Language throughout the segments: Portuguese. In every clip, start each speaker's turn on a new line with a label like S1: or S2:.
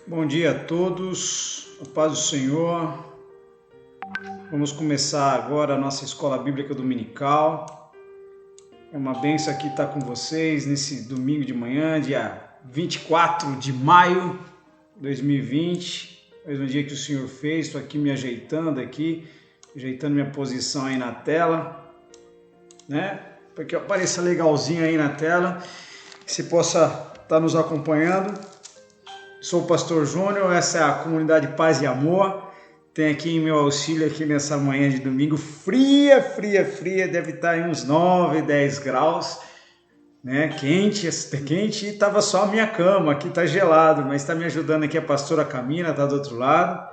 S1: Bom dia a todos, a paz do Senhor. Vamos começar agora a nossa escola bíblica dominical. É uma bênção aqui estar com vocês nesse domingo de manhã, dia 24 de maio de 2020. Mais um dia que o Senhor fez, estou aqui me ajeitando minha posição aí na tela, né? Para que apareça legalzinho aí na tela, que você possa estar nos acompanhando. Sou o pastor Júnior, essa é a comunidade Paz e Amor. Tem aqui em meu auxílio aqui nessa manhã de domingo, fria, deve estar em uns 9, 10 graus, né? Quente, e estava só a minha cama, aqui está gelado, mas está me ajudando aqui a pastora Camila, está do outro lado.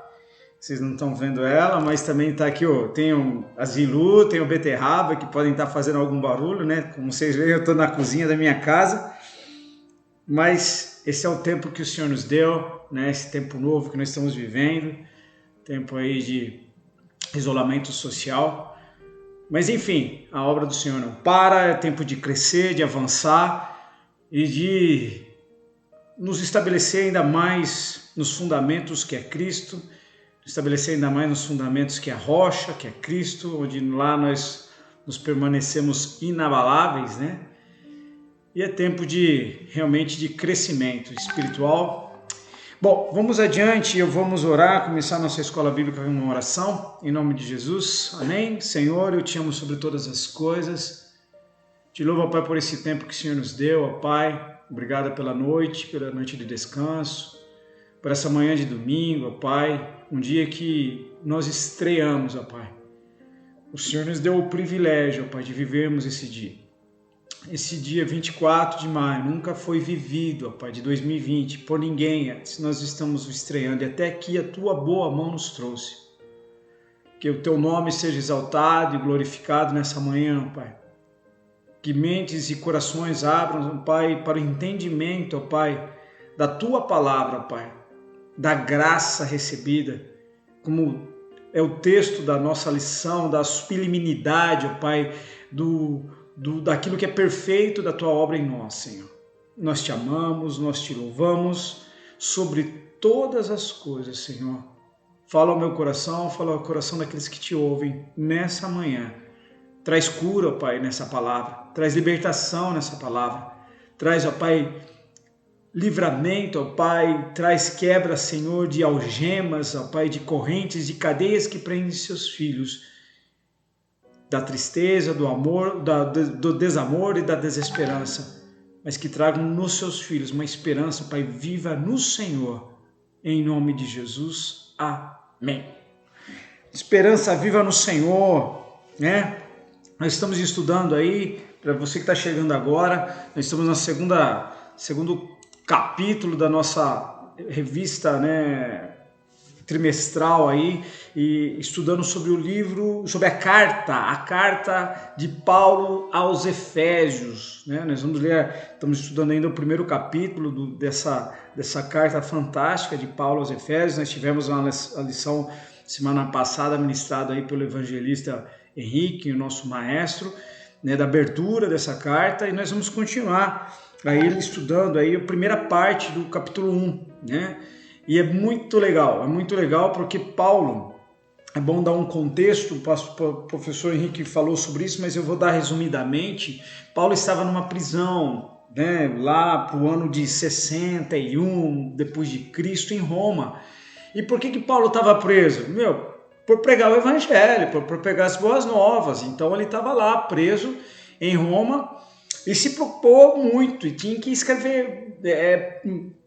S1: Vocês não estão vendo ela, mas também está aqui, ó, tem a Zilu, tem o Beterraba, que podem estar fazendo algum barulho, né? Como vocês veem, eu estou na cozinha da minha casa, mas esse é o tempo que o Senhor nos deu, né? Esse tempo novo que nós estamos vivendo, tempo aí de isolamento social. Mas enfim, a obra do Senhor não para, é tempo de crescer, de avançar e de nos estabelecer ainda mais nos fundamentos que é Cristo, estabelecer ainda mais nos fundamentos que é a rocha, que é Cristo, onde lá nós nos permanecemos inabaláveis, né? E é tempo realmente de crescimento espiritual. Bom, vamos adiante, vamos orar, começar nossa escola bíblica com uma oração, em nome de Jesus, amém? Senhor, eu te amo sobre todas as coisas, te louvo, ó Pai, por esse tempo que o Senhor nos deu, ó Pai, obrigado pela noite de descanso, por essa manhã de domingo, ó Pai, um dia que nós estreamos, ó Pai. O Senhor nos deu o privilégio, ó Pai, de vivermos esse dia. Esse dia 24 de maio nunca foi vivido, ó Pai, de 2020, por ninguém antes. Nós estamos estreando e até aqui a Tua boa mão nos trouxe. Que o Teu nome seja exaltado e glorificado nessa manhã, ó Pai. Que mentes e corações abram, ó Pai, para o entendimento, ó Pai, da Tua palavra, ó Pai, da graça recebida, como é o texto da nossa lição, da sublimidade, ó Pai, daquilo que é perfeito da Tua obra em nós, Senhor. Nós Te amamos, nós Te louvamos sobre todas as coisas, Senhor. Fala ao meu coração, fala ao coração daqueles que Te ouvem nessa manhã. Traz cura, ó Pai, nessa palavra. Traz libertação nessa palavra. Traz, ó Pai, livramento, ó Pai. Traz quebra, Senhor, de algemas, ó Pai, de correntes, de cadeias que prendem seus filhos. Da tristeza, do amor, do desamor e da desesperança, mas que tragam nos seus filhos uma esperança, Pai, viva no Senhor, em nome de Jesus, amém. Esperança viva no Senhor, né? Nós estamos estudando aí, para você que está chegando agora, nós estamos no segundo capítulo da nossa revista, né, trimestral aí, e estudando sobre o livro, sobre a carta de Paulo aos Efésios, né? Nós vamos ler, estamos estudando ainda o primeiro capítulo dessa carta fantástica de Paulo aos Efésios. Nós tivemos uma lição semana passada ministrada aí pelo evangelista Henrique, o nosso maestro, né, da abertura dessa carta, e nós vamos continuar aí estudando aí a primeira parte do capítulo 1, né? E é muito legal porque Paulo, é bom dar um contexto, o professor Henrique falou sobre isso, mas eu vou dar resumidamente. Paulo estava numa prisão, né, lá para o ano de 61 depois de Cristo, em Roma. E por que Paulo estava preso? Por pregar o evangelho, por pregar as boas novas. Então ele estava lá preso em Roma, e se propôs muito e tinha que escrever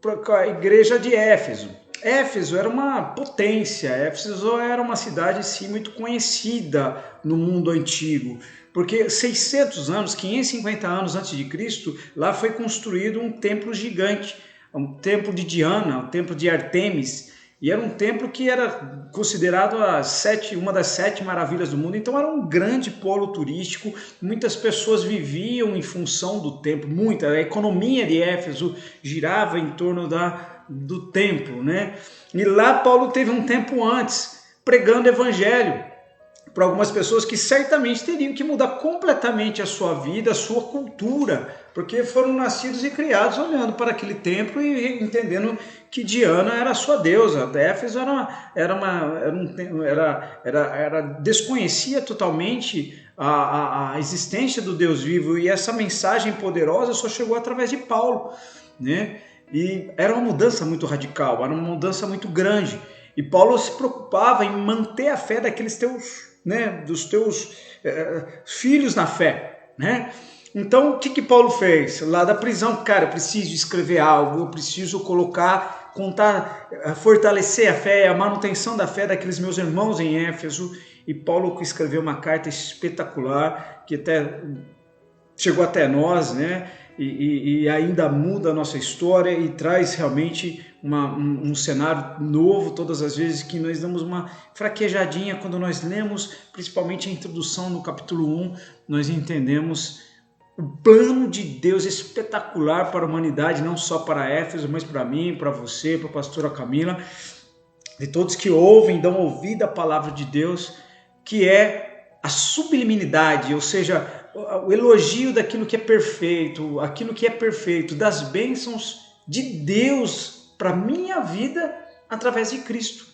S1: para a igreja de Éfeso. Éfeso era uma potência, Éfeso era uma cidade sim, muito conhecida no mundo antigo, porque 600 anos, 550 anos antes de Cristo, lá foi construído um templo gigante, um templo de Diana, um templo de Artemis, e era um templo que era considerado uma das 7 maravilhas do mundo, então era um grande polo turístico, muitas pessoas viviam em função do templo, a economia de Éfeso girava em torno do templo, né? E lá Paulo teve um tempo antes, pregando o evangelho para algumas pessoas que certamente teriam que mudar completamente a sua vida, a sua cultura, porque foram nascidos e criados olhando para aquele templo e entendendo que Diana era a sua deusa. Éfeso desconhecia totalmente a existência do Deus vivo, e essa mensagem poderosa só chegou através de Paulo, né? E era uma mudança muito radical, era uma mudança muito grande. E Paulo se preocupava em manter a fé daqueles dos teus filhos na fé, né? Então, o que Paulo fez? Lá da prisão, cara, eu preciso escrever algo, eu preciso fortalecer a fé, a manutenção da fé daqueles meus irmãos em Éfeso. E Paulo escreveu uma carta espetacular, que até chegou até nós, né? E ainda muda a nossa história e traz realmente um cenário novo todas as vezes que nós damos uma fraquejadinha. Quando nós lemos, principalmente a introdução no capítulo 1, nós entendemos o plano de Deus espetacular para a humanidade, não só para Éfeso, mas para mim, para você, para a pastora Camila, de todos que ouvem, dão ouvido à palavra de Deus, que é a subliminidade, ou seja, o elogio daquilo que é perfeito, das bênçãos de Deus para a minha vida através de Cristo.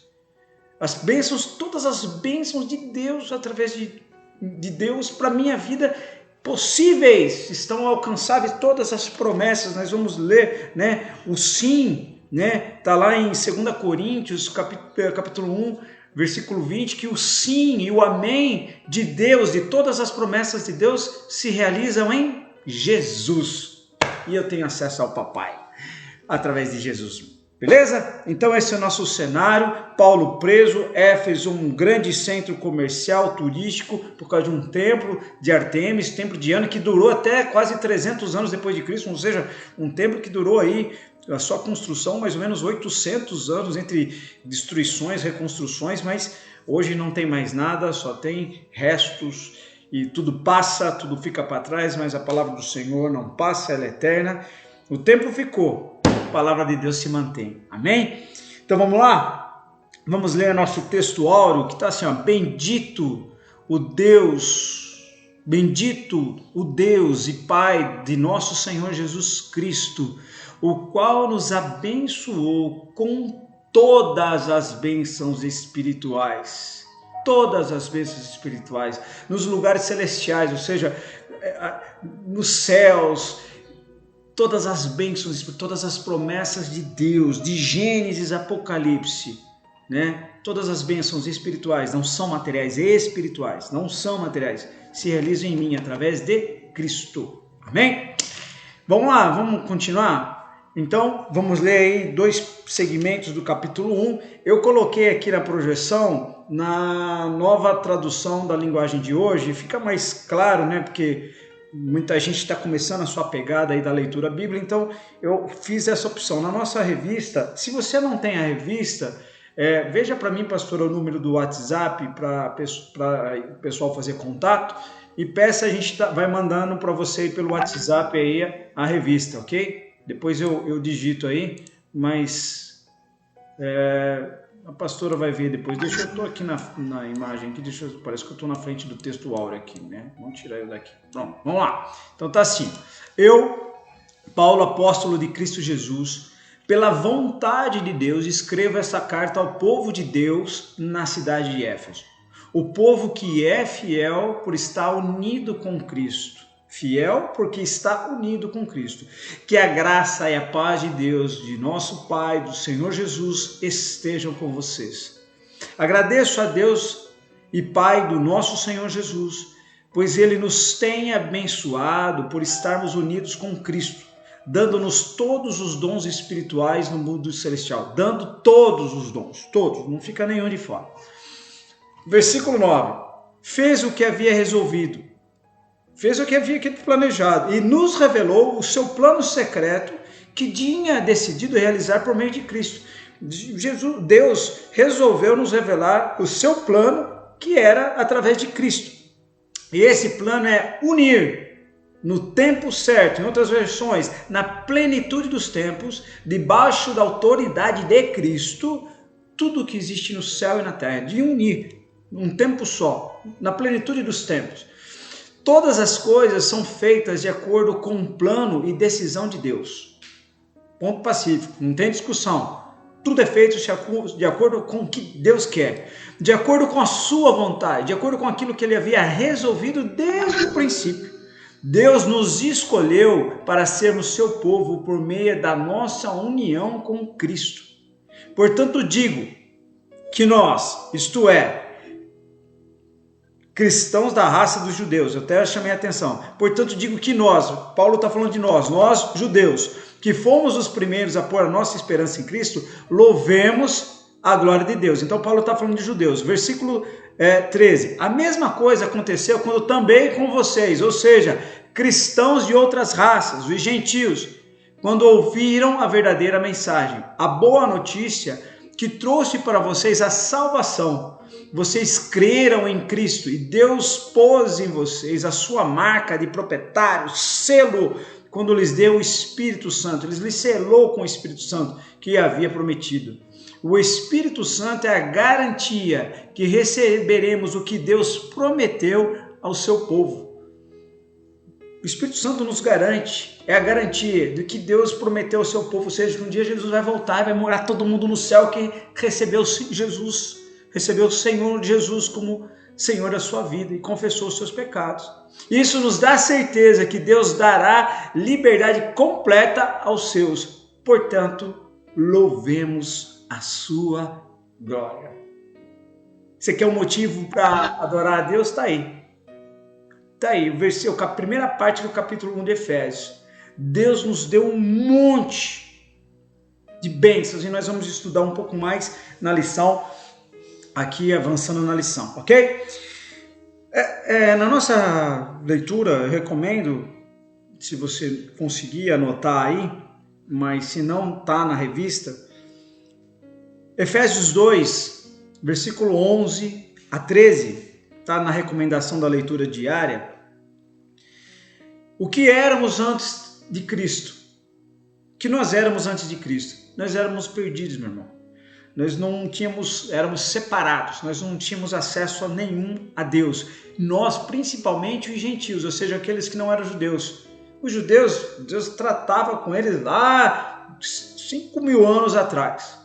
S1: Todas as bênçãos de Deus através de Deus para a minha vida possíveis, estão alcançáveis todas as promessas. Nós vamos ler, né, o sim, né, tá lá em 2 Coríntios, capítulo 1, versículo 20, que o sim e o amém de Deus, de todas as promessas de Deus, se realizam em Jesus. E eu tenho acesso ao papai através de Jesus. Beleza? Então esse é o nosso cenário. Paulo preso, Éfeso, um grande centro comercial, turístico, por causa de um templo de Artemis, templo de Diana, que durou até quase 300 anos depois de Cristo, ou seja, um templo que durou aí a sua construção mais ou menos 800 anos, entre destruições, reconstruções, mas hoje não tem mais nada, só tem restos e tudo passa, tudo fica para trás, mas a palavra do Senhor não passa, ela é eterna. O templo ficou, a palavra de Deus se mantém. Amém? Então vamos lá? Vamos ler nosso texto áureo, que está assim, ó: bendito o Deus e Pai de nosso Senhor Jesus Cristo, o qual nos abençoou com todas as bênçãos espirituais. Todas as bênçãos espirituais, nos lugares celestiais, ou seja, nos céus, todas as bênçãos, todas as promessas de Deus, de Gênesis, Apocalipse, né? Todas as bênçãos espirituais, não são materiais, espirituais, não são materiais, se realizam em mim através de Cristo. Amém? Vamos lá, vamos continuar? Então, vamos ler aí 2 segmentos do capítulo 1. Eu coloquei aqui na projeção, na nova tradução da linguagem de hoje, fica mais claro, né? Porque muita gente está começando a sua pegada aí da leitura bíblica, então eu fiz essa opção. Na nossa revista, se você não tem a revista, veja para mim, pastor, o número do WhatsApp para o pessoal fazer contato e peça, a gente vai mandando para você pelo WhatsApp aí a revista, ok? Depois eu digito aí, mas a pastora vai ver depois. Eu estou aqui na imagem, aqui, parece que eu estou na frente do texto áureo aqui, né? Vamos tirar eu daqui. Pronto, vamos lá. Então tá assim: eu, Paulo, apóstolo de Cristo Jesus, pela vontade de Deus, escrevo essa carta ao povo de Deus na cidade de Éfeso. O povo que é fiel por estar unido com Cristo. Fiel porque está unido com Cristo. Que a graça e a paz de Deus, de nosso Pai, do Senhor Jesus, estejam com vocês. Agradeço a Deus e Pai do nosso Senhor Jesus pois ele nos tem abençoado por estarmos unidos com Cristo, dando-nos todos os dons espirituais no mundo celestial, dando todos os dons, todos, não fica nenhum de fora. Versículo 9, fez o que havia resolvido, fez o que havia planejado e nos revelou o seu plano secreto que tinha decidido realizar por meio de Cristo. Deus resolveu nos revelar o seu plano, que era através de Cristo. E esse plano é unir no tempo certo, em outras versões, na plenitude dos tempos, debaixo da autoridade de Cristo, tudo que existe no céu e na terra, de unir num tempo só, na plenitude dos tempos. Todas as coisas são feitas de acordo com o plano e decisão de Deus. Ponto pacífico, não tem discussão. Tudo é feito de acordo com o que Deus quer, de acordo com a sua vontade, de acordo com aquilo que ele havia resolvido desde o princípio. Deus nos escolheu para sermos seu povo por meio da nossa união com Cristo. Portanto, digo que nós, isto é, cristãos da raça dos judeus, eu até chamei a atenção, portanto digo que nós, Paulo está falando de nós judeus, que fomos os primeiros a pôr a nossa esperança em Cristo, louvemos a glória de Deus. Então Paulo está falando de judeus. Versículo 13. A mesma coisa aconteceu quando também com vocês, ou seja, cristãos de outras raças, os gentios, quando ouviram a verdadeira mensagem, a boa notícia que trouxe para vocês a salvação. Vocês creram em Cristo e Deus pôs em vocês a sua marca de proprietário, selo, quando lhes deu o Espírito Santo. Ele lhes selou com o Espírito Santo que havia prometido. O Espírito Santo é a garantia que receberemos o que Deus prometeu ao seu povo. O Espírito Santo nos garante, é a garantia do que Deus prometeu ao seu povo, ou seja, que um dia Jesus vai voltar e vai morar todo mundo no céu que recebeu Jesus, recebeu o Senhor Jesus como Senhor da sua vida e confessou os seus pecados. Isso nos dá certeza que Deus dará liberdade completa aos seus. Portanto, louvemos a sua glória. Você quer um motivo para adorar a Deus? Está aí. Está aí, a primeira parte do capítulo 1 de Efésios. Deus nos deu um monte de bênçãos e nós vamos estudar um pouco mais na lição, aqui avançando na lição, ok? Na nossa leitura, eu recomendo, se você conseguir anotar aí, mas se não está na revista, Efésios 2, versículo 11 a 13, está na recomendação da leitura diária. O que éramos antes de Cristo? O que nós éramos antes de Cristo? Nós éramos perdidos, meu irmão. Nós não tínhamos, éramos separados, nós não tínhamos acesso nenhum a Deus. Nós, principalmente os gentios, ou seja, aqueles que não eram judeus. Os judeus, Deus tratava com eles lá 5 mil anos atrás,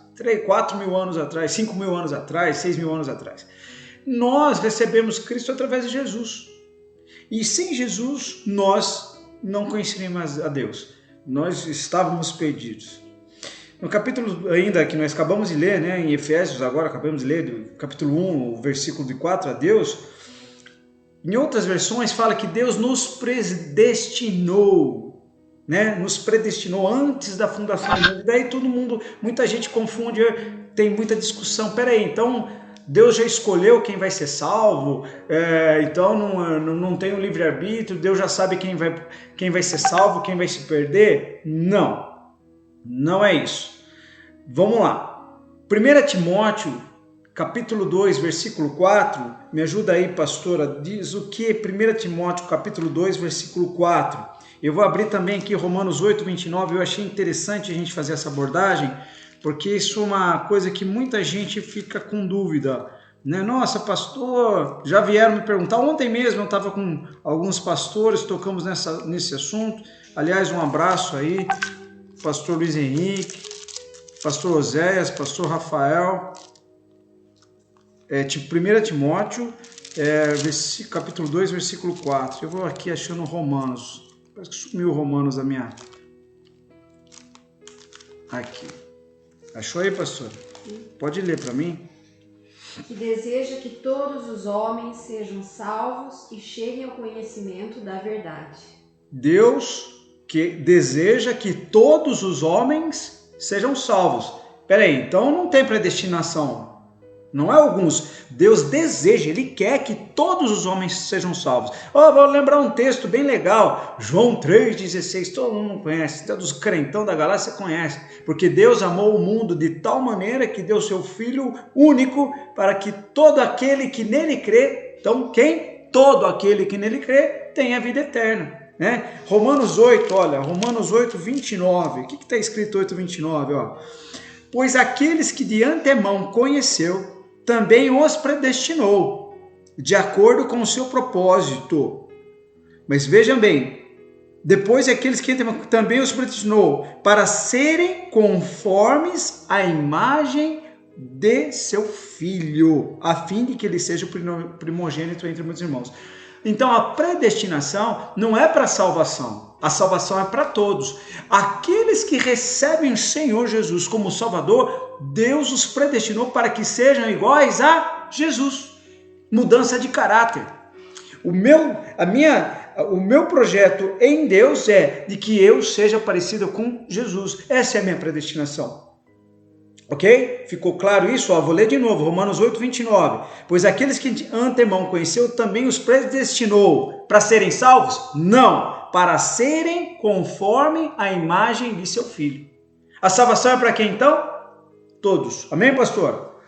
S1: 4 mil anos atrás, 5 mil anos atrás, 6 mil anos atrás. Nós recebemos Cristo através de Jesus. E sem Jesus, nós não conheceríamos a Deus. Nós estávamos perdidos. No capítulo ainda que nós acabamos de ler, em Efésios, agora acabamos de ler, do capítulo 1, o versículo de 4 a Deus, em outras versões fala que Deus nos predestinou, nos predestinou antes da fundação do mundo. Daí todo mundo, muita gente confunde, tem muita discussão. Peraí, então Deus já escolheu quem vai ser salvo, então não tem um livre-arbítrio, Deus já sabe quem vai ser salvo, quem vai se perder? Não é isso. Vamos lá. 1 Timóteo, capítulo 2, versículo 4. Me ajuda aí, pastora. Diz o que? 1 Timóteo, capítulo 2, versículo 4. Eu vou abrir também aqui Romanos 8, 29. Eu achei interessante a gente fazer essa abordagem, porque isso é uma coisa que muita gente fica com dúvida. Nossa, pastor, já vieram me perguntar. Ontem mesmo eu estava com alguns pastores, tocamos nesse assunto. Aliás, um abraço aí. Pastor Luiz Henrique, pastor Oséias, pastor Rafael, 1 Timóteo, capítulo 2, versículo 4. Eu vou aqui achando Romanos. Parece que sumiu Romanos da minha... Aqui. Achou aí, pastor? Pode ler para mim.
S2: que deseja que todos os homens sejam salvos e cheguem ao conhecimento da verdade.
S1: Deus que deseja que todos os homens sejam salvos. Peraí, então não tem predestinação. Não é alguns. Deus deseja, Ele quer que todos os homens sejam salvos. Vou lembrar um texto bem legal. João 3,16. Todo mundo conhece. Todos os crentão da galáxia conhece. Porque Deus amou o mundo de tal maneira que deu seu Filho único para que todo aquele que nele crê, então quem? Todo aquele que nele crê tenha vida eterna. Né? Romanos 8, olha, Romanos 8, 29. O que está escrito 8, 29? Ó? Pois aqueles que de antemão conheceu, também os predestinou, de acordo com o seu propósito. Mas vejam bem, depois aqueles que também os predestinou, para serem conformes à imagem de seu Filho, a fim de que ele seja o primogênito entre muitos irmãos. Então a predestinação não é para salvação, a salvação é para todos. Aqueles que recebem o Senhor Jesus como Salvador, Deus os predestinou para que sejam iguais a Jesus. Mudança de caráter. O meu projeto em Deus é de que eu seja parecido com Jesus. Essa é a minha predestinação. Ok? Ficou claro isso? Vou ler de novo, Romanos 8, 29. Pois aqueles que de antemão conheceu, também os predestinou para serem salvos? Não, para serem conforme a imagem de seu Filho. A salvação é para quem então? Todos. Amém, pastor?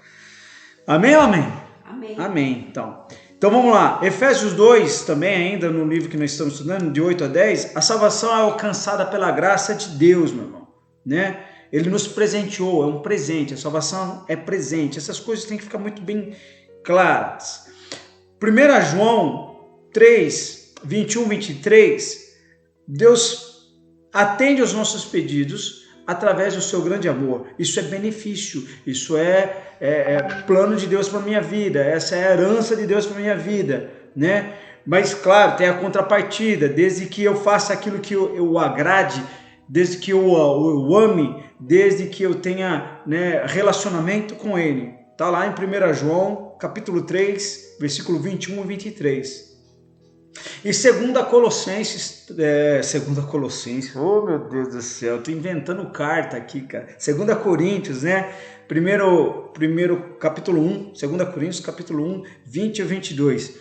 S1: Amém ou amém?
S2: Amém.
S1: Amém, então vamos lá. Efésios 2, também ainda no livro que nós estamos estudando, de 8 a 10, a salvação é alcançada pela graça de Deus, meu irmão, né? Ele nos presenteou, é um presente, a salvação é presente. Essas coisas têm que ficar muito bem claras. 1 João 3, 21, 23, Deus atende aos nossos pedidos através do seu grande amor. Isso é benefício, isso é plano de Deus para a minha vida, essa é a herança de Deus para a minha vida, né? Mas claro, tem a contrapartida, desde que eu faça aquilo que eu o agrade, desde que eu ame, desde que eu tenha, né, relacionamento com Ele. Está lá em 1 João, capítulo 3, versículo 21 e 23. E 2 Colossenses, oh meu Deus do céu, estou inventando carta aqui, cara. 2 Coríntios, né? Primeiro capítulo 1, 2 Coríntios, capítulo 1, 20 a 22.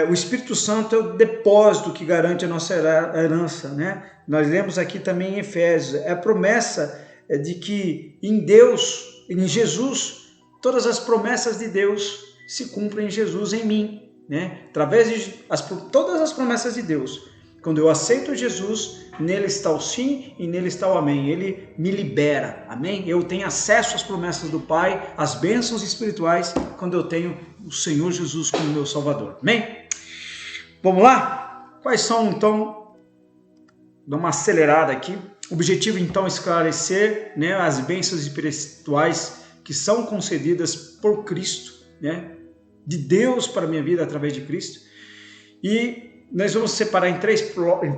S1: O Espírito Santo é o depósito que garante a nossa herança, né? Nós lemos aqui também em Efésios, é a promessa de que em Deus, em Jesus, todas as promessas de Deus se cumprem em Jesus, em mim, né? Através de todas as promessas de Deus. Quando eu aceito Jesus, nele está o sim e nele está o amém. Ele me libera, amém? Eu tenho acesso às promessas do Pai, às bênçãos espirituais, quando eu tenho o Senhor Jesus como meu Salvador, amém? Vamos lá? Quais são, então, dá uma acelerada aqui. O objetivo, então, é esclarecer, né, as bênçãos espirituais que são concedidas por Cristo, né, de Deus para a minha vida através de Cristo. E nós vamos separar em 3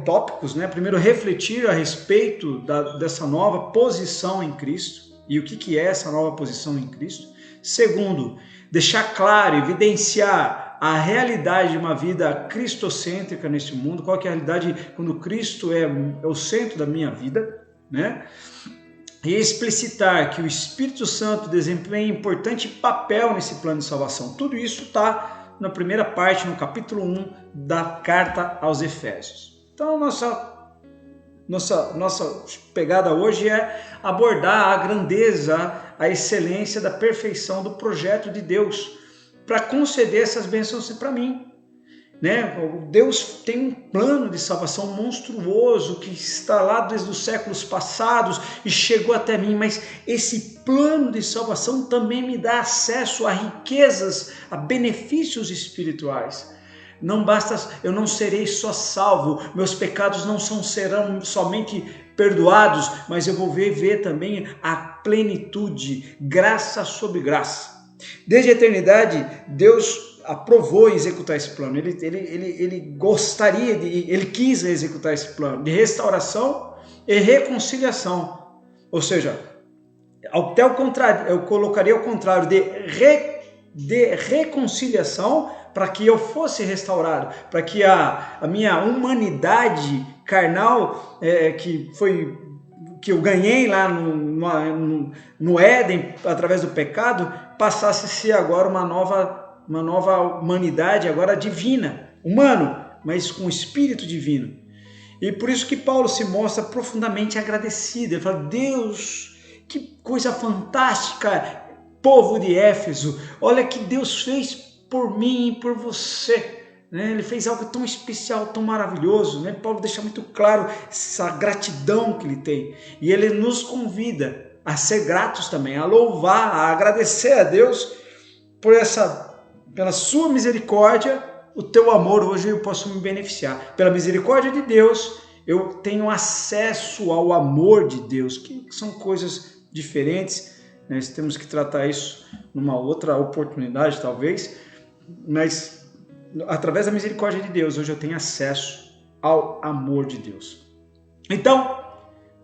S1: tópicos, né? Primeiro, refletir a respeito dessa nova posição em Cristo e o que é essa nova posição em Cristo. Segundo, deixar claro, evidenciar a realidade de uma vida cristocêntrica neste mundo, qual que é a realidade quando Cristo é o centro da minha vida, né? E explicitar que o Espírito Santo desempenha importante papel nesse plano de salvação. Tudo isso está na primeira parte, no capítulo 1 da carta aos Efésios. Então, nossa pegada hoje é abordar a grandeza, a excelência da perfeição do projeto de Deus para conceder essas bênçãos para mim, né? Deus tem um plano de salvação monstruoso que está lá desde os séculos passados e chegou até mim, mas esse plano de salvação também me dá acesso a riquezas, a benefícios espirituais. Não basta, eu não serei só salvo, meus pecados não serão somente perdoados, mas eu vou ver também a plenitude, graça sobre graça. Desde a eternidade, Deus aprovou executar esse plano. Ele gostaria, ele quis executar esse plano de restauração e reconciliação. Ou seja, até o contrário, eu colocaria o contrário de reconciliação, para que eu fosse restaurado, para que a minha humanidade carnal, que eu ganhei lá no Éden, através do pecado, passasse a ser agora uma nova humanidade, agora divina, humano, mas com espírito divino. E por isso que Paulo se mostra profundamente agradecido. Ele fala: Deus, que coisa fantástica, povo de Éfeso, olha que Deus fez por mim e por você. Ele fez algo tão especial, tão maravilhoso. Paulo deixa muito claro essa gratidão que ele tem. E ele nos convida a ser gratos também, a louvar, a agradecer a Deus pela sua misericórdia. O teu amor, hoje eu posso me beneficiar. Pela misericórdia de Deus, eu tenho acesso ao amor de Deus, que são coisas diferentes. Nós temos que tratar isso numa outra oportunidade, talvez. Mas, através da misericórdia de Deus, hoje eu tenho acesso ao amor de Deus. Então,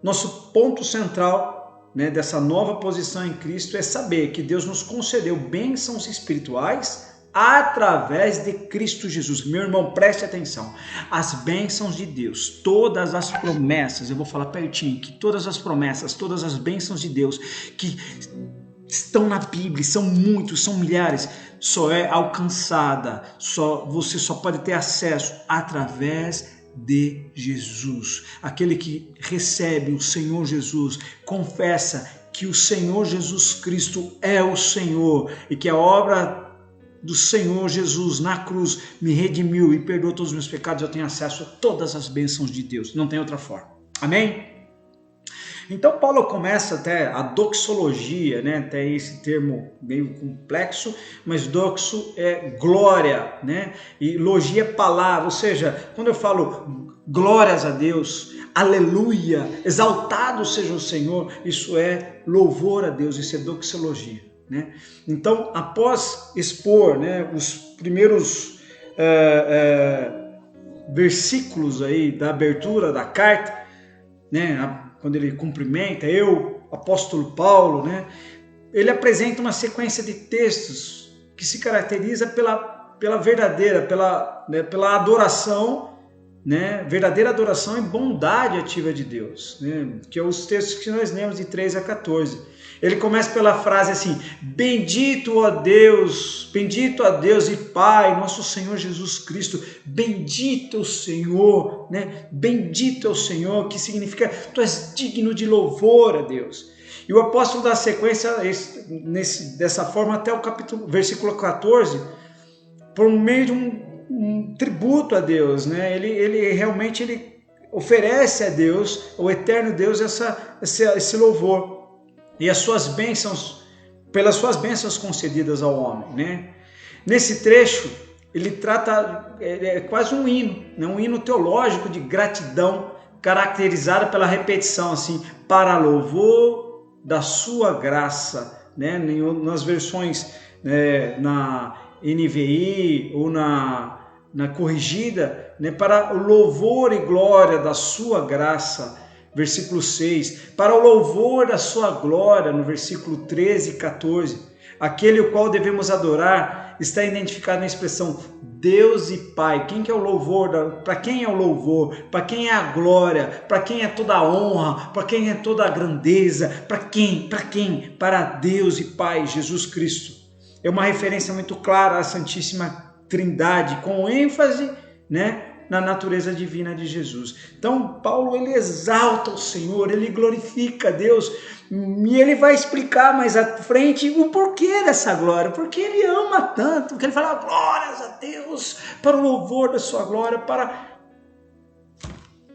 S1: nosso ponto central, dessa nova posição em Cristo é saber que Deus nos concedeu bênçãos espirituais através de Cristo Jesus. Meu irmão, preste atenção. As bênçãos de Deus, todas as promessas, eu vou falar pertinho aqui, todas as promessas, todas as bênçãos de Deus que estão na Bíblia, são muitos, são milhares, só é alcançada, você só pode ter acesso através de Jesus. Aquele que recebe o Senhor Jesus, confessa que o Senhor Jesus Cristo é o Senhor e que a obra do Senhor Jesus na cruz me redimiu e perdoou todos os meus pecados, eu tenho acesso a todas as bênçãos de Deus, não tem outra forma. Amém? Então Paulo começa até a doxologia, até esse termo meio complexo, mas doxo é glória, e logia é palavra, ou seja, quando eu falo glórias a Deus, aleluia, exaltado seja o Senhor, isso é louvor a Deus, isso é doxologia. Então, após expor os primeiros versículos aí da abertura da carta, quando ele cumprimenta, apóstolo Paulo, ele apresenta uma sequência de textos que se caracteriza pela verdadeira, pela adoração, verdadeira adoração e bondade ativa de Deus, que é os textos que nós lemos de 3 a 14. Ele começa pela frase assim: bendito a Deus e Pai, nosso Senhor Jesus Cristo, bendito é o Senhor, bendito é o Senhor, que significa tu és digno de louvor a Deus. E o apóstolo dá sequência dessa forma até o versículo 14, por meio de um tributo a Deus, ele realmente oferece a Deus, ao eterno Deus, esse louvor. E as suas bênçãos, pelas suas bênçãos concedidas ao homem, Nesse trecho, ele trata, é quase um hino, um hino teológico de gratidão, caracterizado pela repetição, assim, para louvor da sua graça, nas versões, na NVI ou na corrigida, para o louvor e glória da sua graça, versículo 6, para o louvor da sua glória, no versículo 13 e 14, aquele o qual devemos adorar está identificado na expressão Deus e Pai. Quem que é o louvor? Para quem é o louvor? Para quem é a glória? Para quem é toda a honra? Para quem é toda a grandeza? Para quem? Para Deus e Pai, Jesus Cristo. É uma referência muito clara à Santíssima Trindade, com ênfase, na natureza divina de Jesus. Então, Paulo, ele exalta o Senhor, ele glorifica a Deus, e ele vai explicar mais à frente o porquê dessa glória, porque ele ama tanto, porque ele fala glórias a Deus, para o louvor da sua glória,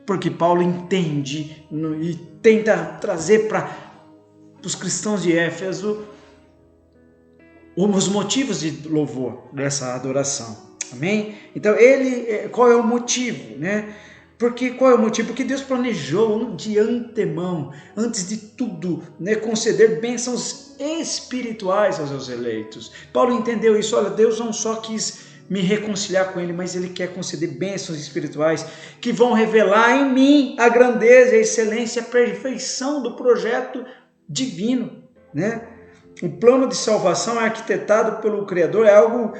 S1: porque Paulo entende e tenta trazer para os cristãos de Éfeso os motivos de louvor dessa adoração. Amém? Então, qual é o motivo, qual é o motivo? Porque Deus planejou de antemão, antes de tudo, conceder bênçãos espirituais aos seus eleitos. Paulo entendeu isso. Olha, Deus não só quis me reconciliar com Ele, mas Ele quer conceder bênçãos espirituais que vão revelar em mim a grandeza, a excelência, a perfeição do projeto divino. né? O plano de salvação é arquitetado pelo Criador, é algo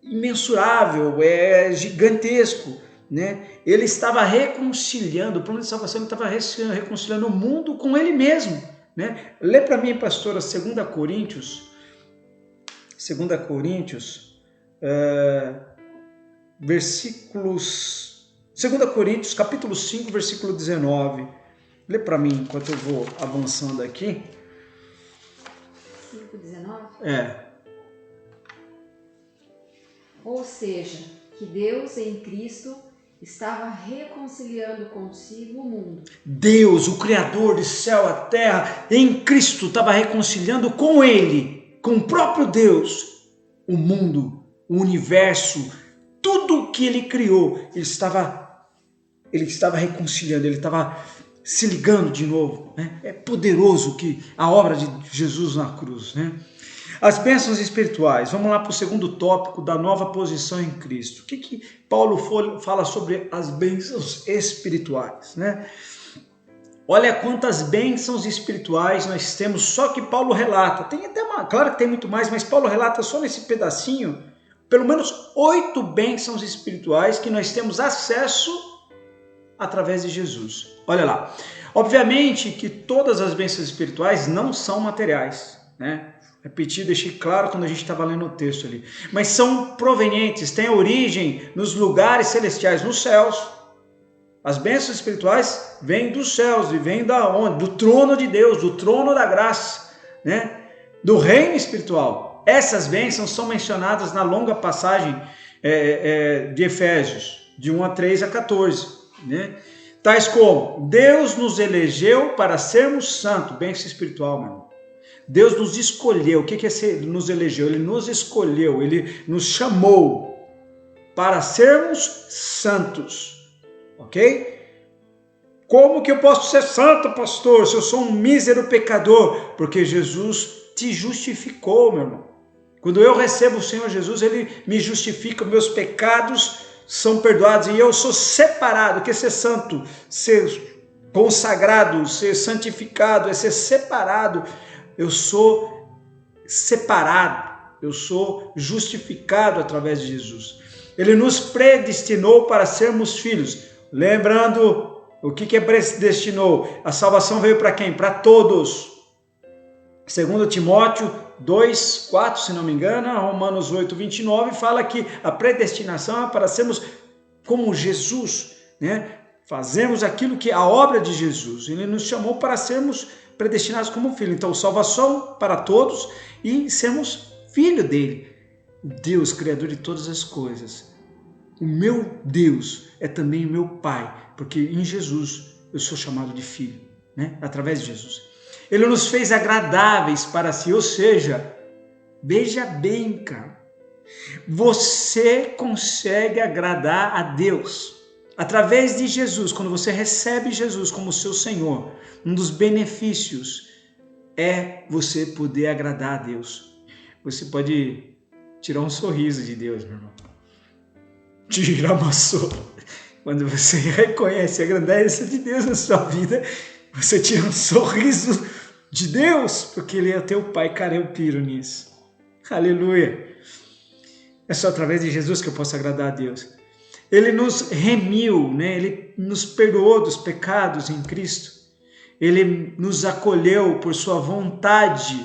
S1: imensurável, é gigantesco, né? Ele estava reconciliando, o plano de salvação, ele estava reconciliando o mundo com ele mesmo, né? Lê para mim, pastora, 2 Coríntios, versículos, 2 Coríntios, capítulo 5, versículo 19. Lê para mim enquanto eu vou avançando aqui.
S2: 5:19? Ou seja, que Deus em Cristo estava reconciliando consigo o mundo.
S1: Deus, o Criador do céu e a terra, em Cristo estava reconciliando com Ele, com o próprio Deus, o mundo, o universo, tudo que Ele criou. Ele estava reconciliando, Ele estava se ligando de novo, né? É poderoso que a obra de Jesus na cruz, né? As bênçãos espirituais. Vamos lá para o segundo tópico da nova posição em Cristo. O que Paulo fala sobre as bênçãos espirituais, né? Olha quantas bênçãos espirituais nós temos, só que Paulo relata. Tem até claro que tem muito mais, mas Paulo relata só nesse pedacinho, pelo menos 8 bênçãos espirituais que nós temos acesso através de Jesus. Olha lá. Obviamente que todas as bênçãos espirituais não são materiais, né? Repetir, deixei claro quando a gente estava lendo o texto ali. Mas são provenientes, têm origem nos lugares celestiais, nos céus. As bênçãos espirituais vêm dos céus e vêm da onde? Do trono de Deus, do trono da graça, né? Do reino espiritual. Essas bênçãos são mencionadas na longa passagem de Efésios, de 1 a 3 a 14, né? Tais como, Deus nos elegeu para sermos santos, bênção espiritual, meu irmão. Deus nos escolheu. O que é ser, nos elegeu? Ele nos escolheu, Ele nos chamou para sermos santos, ok? Como que eu posso ser santo, pastor, se eu sou um mísero pecador? Porque Jesus te justificou, meu irmão. Quando eu recebo o Senhor Jesus, Ele me justifica, meus pecados são perdoados e eu sou separado. O que é ser santo? Ser consagrado, ser santificado, é ser separado. Eu sou separado, eu sou justificado através de Jesus. Ele nos predestinou para sermos filhos. Lembrando, o que predestinou? A salvação veio para quem? Para todos. 2 Timóteo 2:4, se não me engano, Romanos 8:29, fala que a predestinação é para sermos como Jesus, né? Fazemos aquilo que é a obra de Jesus. Ele nos chamou para sermos predestinados como filho. Então, salvação para todos e sermos filho dele. Deus, Criador de todas as coisas. O meu Deus é também o meu Pai, porque em Jesus eu sou chamado de filho, né? Através de Jesus. Ele nos fez agradáveis para si, ou seja, veja bem, cara, você consegue agradar a Deus através de Jesus. Quando você recebe Jesus como seu Senhor, um dos benefícios é você poder agradar a Deus. Você pode tirar um sorriso de Deus, meu irmão. Tira uma sorte. Quando você reconhece a grandeza de Deus na sua vida, você tira um sorriso de Deus, porque Ele é teu Pai. Cara, eu piro nisso. Aleluia. É só através de Jesus que eu posso agradar a Deus. Ele nos remiu, né? Ele nos perdoou dos pecados em Cristo. Ele nos acolheu por sua vontade.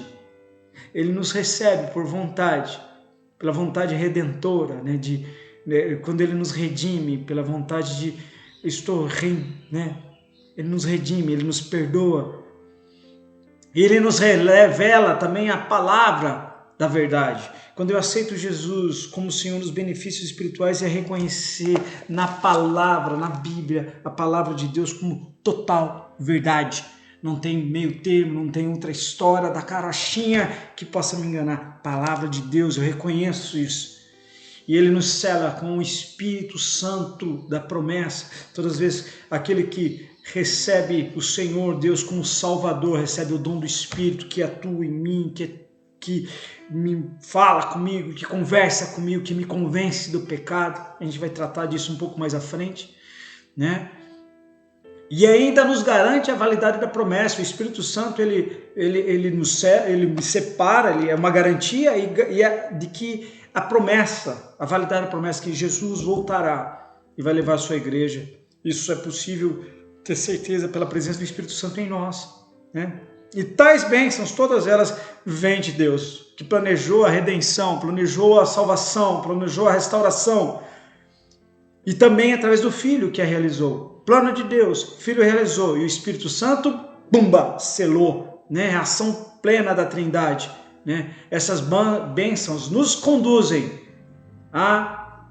S1: Ele nos recebe por vontade, pela vontade redentora, né? Quando Ele nos redime, pela vontade de né? Ele nos redime, Ele nos perdoa. E Ele nos revela também a palavra da verdade. Quando eu aceito Jesus como Senhor, os benefícios espirituais é reconhecer na palavra, na Bíblia, a palavra de Deus como total verdade. Não tem meio termo, não tem outra história da carochinha que possa me enganar. Palavra de Deus, eu reconheço isso. E Ele nos sela com o Espírito Santo da promessa. Todas as vezes, aquele que recebe o Senhor Deus como Salvador, recebe o dom do Espírito que atua em mim, que me fala comigo, que conversa comigo, que me convence do pecado. A gente vai tratar disso um pouco mais à frente, né? E ainda nos garante a validade da promessa. O Espírito Santo, ele me separa, ele é uma garantia de que a promessa, a validade da promessa que Jesus voltará e vai levar a sua igreja. Isso é possível ter certeza pela presença do Espírito Santo em nós, né? E tais bênçãos, todas elas vêm de Deus, que planejou a redenção, planejou a salvação, planejou a restauração. E também através do Filho que a realizou. Plano de Deus, o Filho realizou e o Espírito Santo, bumba, selou, né? A ação plena da Trindade, né? Essas bênçãos nos conduzem a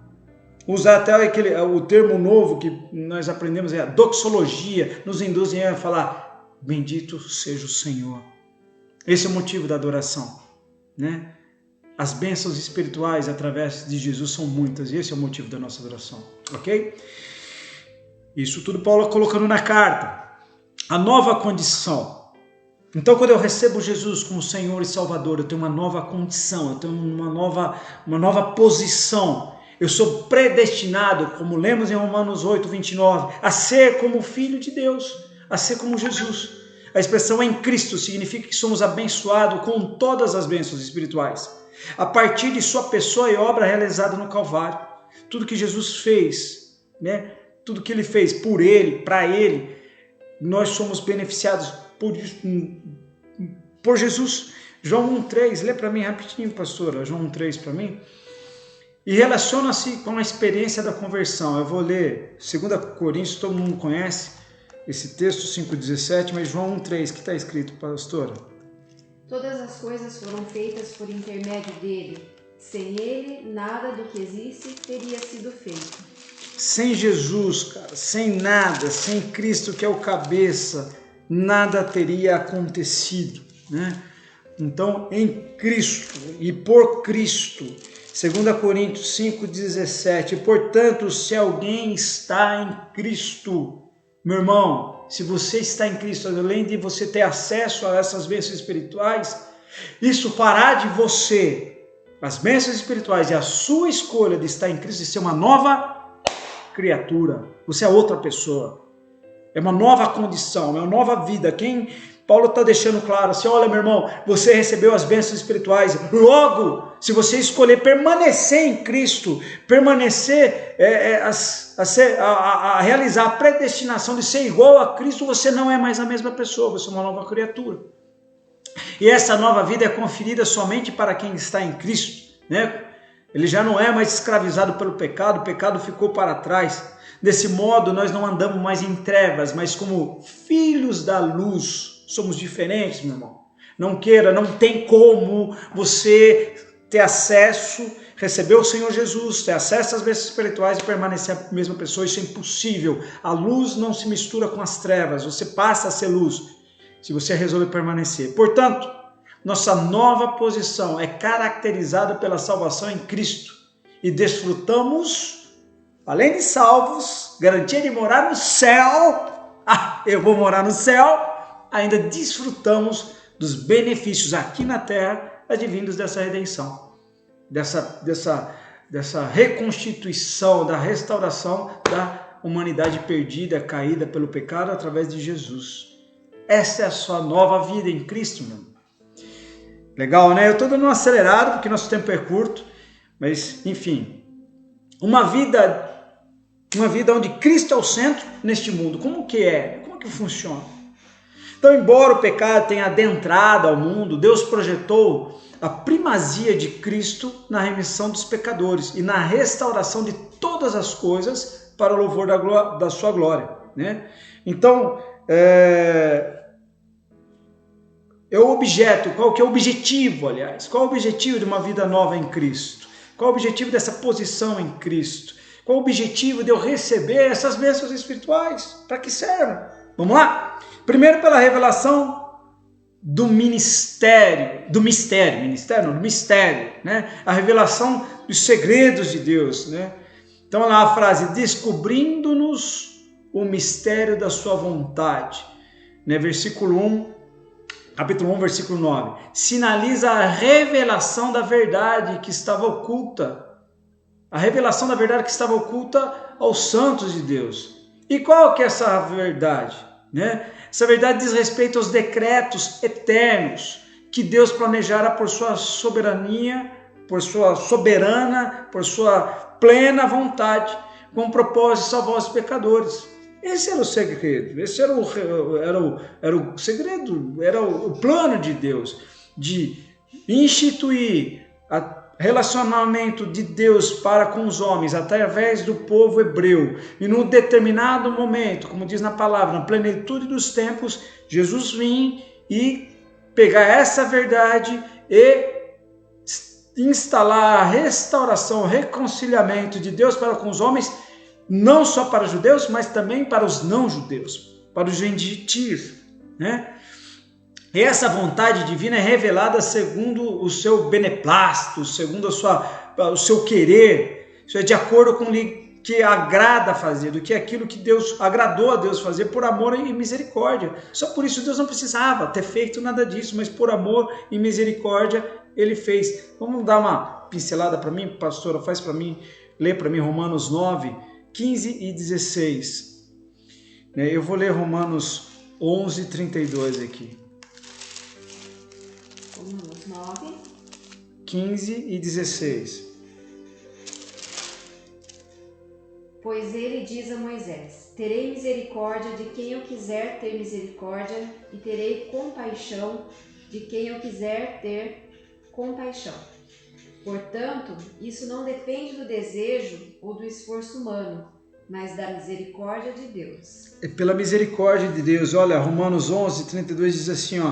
S1: usar até o termo novo que nós aprendemos, é a doxologia, nos induzem a falar, bendito seja o Senhor. Esse é o motivo da adoração, né? As bênçãos espirituais através de Jesus são muitas e esse é o motivo da nossa adoração, ok? Isso tudo Paulo colocando na carta. A nova condição. Então, quando eu recebo Jesus como Senhor e Salvador, eu tenho uma nova condição, eu tenho uma nova posição. Eu sou predestinado, como lemos em Romanos 8, 29, a ser como Filho de Deus, a ser como Jesus. A expressão em Cristo significa que somos abençoados com todas as bênçãos espirituais, a partir de sua pessoa e obra realizada no Calvário. Tudo que Jesus fez, né? Tudo que ele fez por ele, para ele, nós somos beneficiados por Jesus. João 1,3, lê para mim rapidinho, pastora, João 1,3 para mim. E relaciona-se com a experiência da conversão. Eu vou ler 2 Coríntios, todo mundo conhece esse texto, 5,17, mas João 1,3, que está escrito, pastora?
S2: Todas as coisas foram feitas por intermédio dele. Sem ele, nada do que existe teria sido feito.
S1: Sem Jesus, cara, sem nada, sem Cristo que é o cabeça, nada teria acontecido, né? Então, em Cristo e por Cristo, 2 Coríntios 5,17, portanto, se alguém está em Cristo, meu irmão, se você está em Cristo, além de você ter acesso a essas bênçãos espirituais, isso fará de você as bênçãos espirituais e a sua escolha de estar em Cristo e ser uma nova criatura. Você é outra pessoa. É uma nova condição, é uma nova vida. Paulo está deixando claro assim, olha meu irmão, você recebeu as bênçãos espirituais, logo, se você escolher permanecer em Cristo, permanecer, a realizar a predestinação de ser igual a Cristo, você não é mais a mesma pessoa, você é uma nova criatura. E essa nova vida é conferida somente para quem está em Cristo, né? Ele já não é mais escravizado pelo pecado, o pecado ficou para trás. Desse modo, nós não andamos mais em trevas, mas como filhos da luz. Somos diferentes, meu irmão. Não tem como você ter acesso, receber o Senhor Jesus, ter acesso às bênçãos espirituais e permanecer a mesma pessoa. Isso é impossível. A luz não se mistura com as trevas, você passa a ser luz, se você resolver permanecer. Portanto, nossa nova posição é caracterizada pela salvação em Cristo e desfrutamos, além de salvos, garantia de morar no céu, eu vou morar no céu, ainda desfrutamos dos benefícios aqui na terra advindos dessa redenção, dessa reconstituição, da restauração da humanidade perdida, caída pelo pecado através de Jesus. Essa é a sua nova vida em Cristo, meu irmão. Legal, né? Eu estou dando um acelerado porque nosso tempo é curto, mas enfim, uma vida onde Cristo é o centro neste mundo. Como que é? Como que funciona? Então, embora o pecado tenha adentrado ao mundo, Deus projetou a primazia de Cristo na remissão dos pecadores e na restauração de todas as coisas para o louvor da sua glória, né? Então, qual que é o objetivo, aliás? Qual é o objetivo de uma vida nova em Cristo? Qual é o objetivo dessa posição em Cristo? Qual é o objetivo de eu receber essas bênçãos espirituais? Para que servem? Vamos lá? Primeiro, pela revelação do mistério, né? A revelação dos segredos de Deus, né? Então, olha lá a frase, descobrindo-nos o mistério da sua vontade, né? Capítulo 1, versículo 9, sinaliza a revelação da verdade que estava oculta, aos santos de Deus. E qual que é essa verdade? Né? Essa verdade diz respeito aos decretos eternos que Deus planejara por sua soberania, por sua soberana, por sua plena vontade, com o propósito de salvar os pecadores. Esse era o segredo, esse era o segredo, era o plano de Deus, de instituir o relacionamento de Deus para com os homens através do povo hebreu. E num determinado momento, como diz na palavra, na plenitude dos tempos, Jesus vinha e pegar essa verdade e instalar a restauração, o reconciliamento de Deus para com os homens, não só para os judeus, mas também para os não-judeus, para os gentios, né? E essa vontade divina é revelada segundo o seu beneplácito, segundo o seu querer. Isso é de acordo com o que agrada fazer, do que aquilo que Deus agradou a Deus fazer por amor e misericórdia. Só por isso Deus não precisava ter feito nada disso, mas por amor e misericórdia Ele fez. Vamos dar uma pincelada para mim, pastora? Faz para mim, lê para mim Romanos 9, 15 e 16. Eu vou ler Romanos 11, 32 aqui.
S2: Romanos 9,
S1: 15 e 16.
S2: Pois ele diz a Moisés: terei misericórdia de quem eu quiser ter misericórdia, e terei compaixão de quem eu quiser ter compaixão. Portanto, isso não depende do desejo ou do esforço humano, mas da misericórdia de Deus.
S1: É pela misericórdia de Deus. Olha, Romanos 11, 32 diz assim,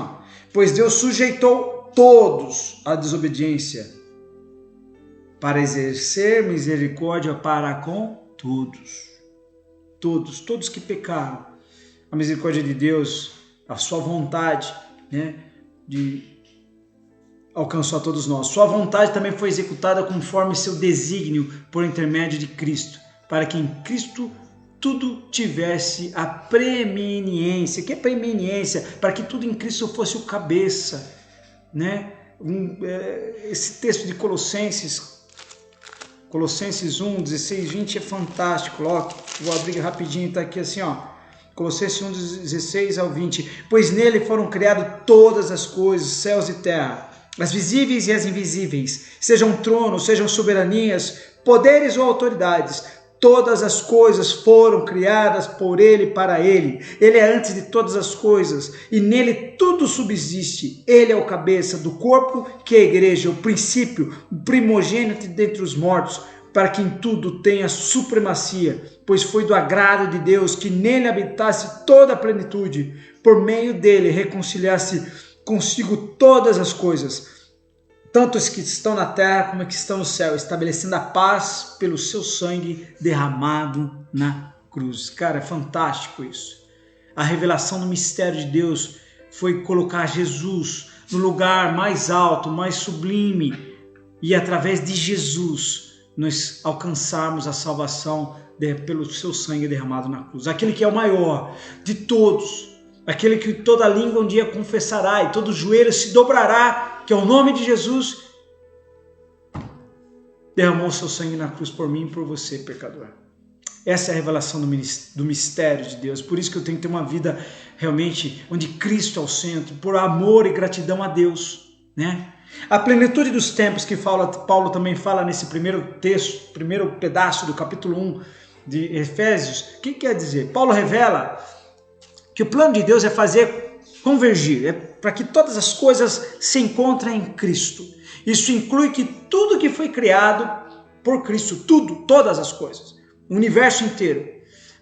S1: pois Deus sujeitou todos à desobediência para exercer misericórdia para com todos que pecaram. A misericórdia de Deus, a sua vontade, né, alcançou a todos nós. Sua vontade também foi executada conforme seu desígnio por intermédio de Cristo, para que em Cristo tudo tivesse a preeminência. Que é preeminência? Para que tudo em Cristo fosse o cabeça, né? Esse texto de Colossenses 1, 16, 20 é fantástico. Vou abrir rapidinho, está aqui assim, Colossenses 1, 16 ao 20. Pois nele foram criadas todas as coisas, céus e terra, as visíveis e as invisíveis, sejam tronos, sejam soberanias, poderes ou autoridades. Todas as coisas foram criadas por Ele e para Ele. Ele é antes de todas as coisas e nele tudo subsiste. Ele é o cabeça do corpo, que é a igreja, o princípio, o primogênito dentre os mortos, para que em tudo tenha supremacia, pois foi do agrado de Deus que nele habitasse toda a plenitude, por meio dele reconciliasse consigo todas as coisas, tanto os que estão na terra como os que estão no céu, estabelecendo a paz pelo seu sangue derramado na cruz. Cara, é fantástico isso. A revelação do mistério de Deus foi colocar Jesus no lugar mais alto, mais sublime, e através de Jesus nós alcançarmos a salvação pelo seu sangue derramado na cruz. Aquele que é o maior de todos, aquele que toda língua um dia confessará e todo joelho se dobrará, que é o nome de Jesus, derramou o seu sangue na cruz por mim e por você, pecador. Essa é a revelação do mistério de Deus. Por isso que eu tenho que ter uma vida realmente onde Cristo é o centro, por amor e gratidão a Deus, né? A plenitude dos tempos que Paulo também fala nesse primeiro texto, primeiro pedaço do capítulo 1 de Efésios. O que quer dizer? Paulo revela que o plano de Deus é fazer convergir, é para que todas as coisas se encontrem em Cristo. Isso inclui que tudo que foi criado por Cristo, todas as coisas, o universo inteiro,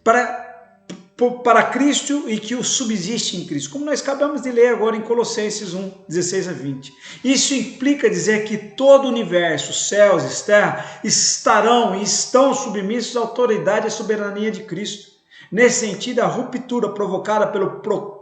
S1: para Cristo e que o subsiste em Cristo, como nós acabamos de ler agora em Colossenses 1, 16 a 20. Isso implica dizer que todo o universo, céus e terra, estarão e estão submissos à autoridade e à soberania de Cristo. Nesse sentido, a ruptura provocada pelo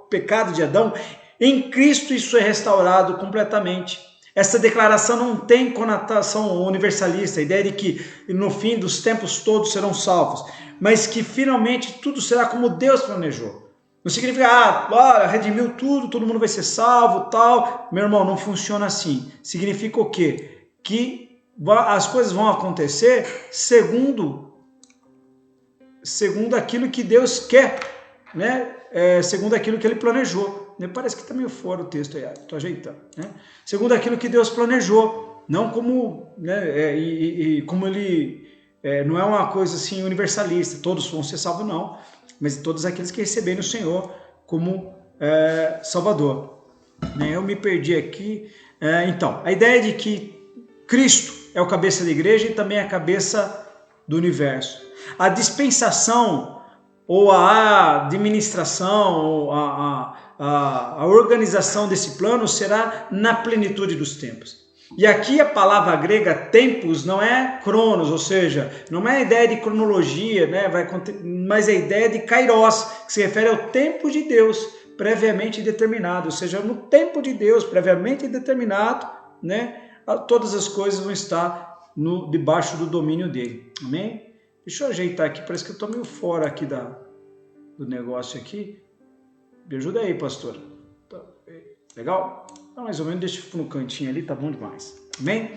S1: pecado de Adão, em Cristo isso é restaurado completamente. Essa declaração não tem conotação universalista, a ideia de que no fim dos tempos todos serão salvos, mas que finalmente tudo será como Deus planejou. Não significa, olha, redimiu tudo, todo mundo vai ser salvo, tal. Meu irmão, não funciona assim. Significa o quê? Que as coisas vão acontecer segundo segundo aquilo que Deus quer, né? Segundo aquilo que ele planejou. Parece que está meio fora o texto aí, estou ajeitando. Né? Segundo aquilo que Deus planejou, não como, né, como ele não é uma coisa assim universalista, todos vão ser salvos, não, mas todos aqueles que receberem o Senhor como Salvador. Né? Eu me perdi aqui. Então, a ideia de que Cristo é o cabeça da igreja e também a cabeça do universo. A dispensação ou a administração ou a organização desse plano será na plenitude dos tempos. E aqui a palavra grega tempos não é cronos, ou seja, não é a ideia de cronologia, né? Mas a ideia de kairos, que se refere ao tempo de Deus previamente determinado, ou seja, no tempo de Deus previamente determinado, né? Todas as coisas vão estar debaixo do domínio dele. Amém? Deixa eu ajeitar aqui, parece que eu estou meio fora aqui do negócio aqui. Me ajuda aí, pastor. Legal? Então, mais ou menos deixa no cantinho ali, tá bom demais. Amém?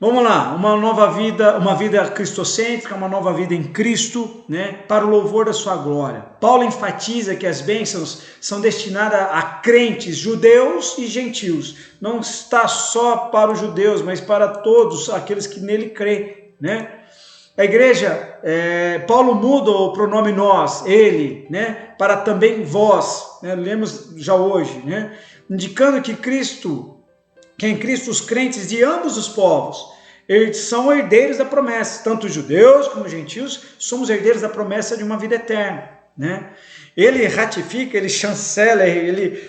S1: Vamos lá, uma nova vida, uma vida cristocêntrica, uma nova vida em Cristo, né, para o louvor da sua glória. Paulo enfatiza que as bênçãos são destinadas a crentes, judeus e gentios. Não está só para os judeus, mas para todos aqueles que nele creem, né? A igreja, Paulo muda o pronome nós, ele, né, para também vós, né, lemos já hoje, né, indicando que em Cristo os crentes de ambos os povos, eles são herdeiros da promessa, tanto judeus como gentios, somos herdeiros da promessa de uma vida eterna, né? Ele ratifica, ele chancela, ele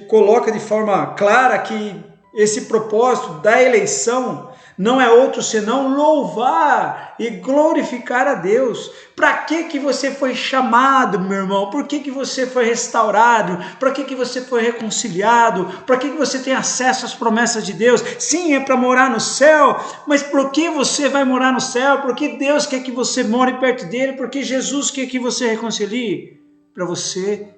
S1: coloca de forma clara que esse propósito da eleição não é outro senão louvar e glorificar a Deus. Para que você foi chamado, meu irmão? Por que você foi restaurado? Para que você foi reconciliado? Para que você tem acesso às promessas de Deus? Sim, é para morar no céu, mas por que você vai morar no céu? Por que Deus quer que você more perto dele? Por que Jesus quer que você reconcilie? Para você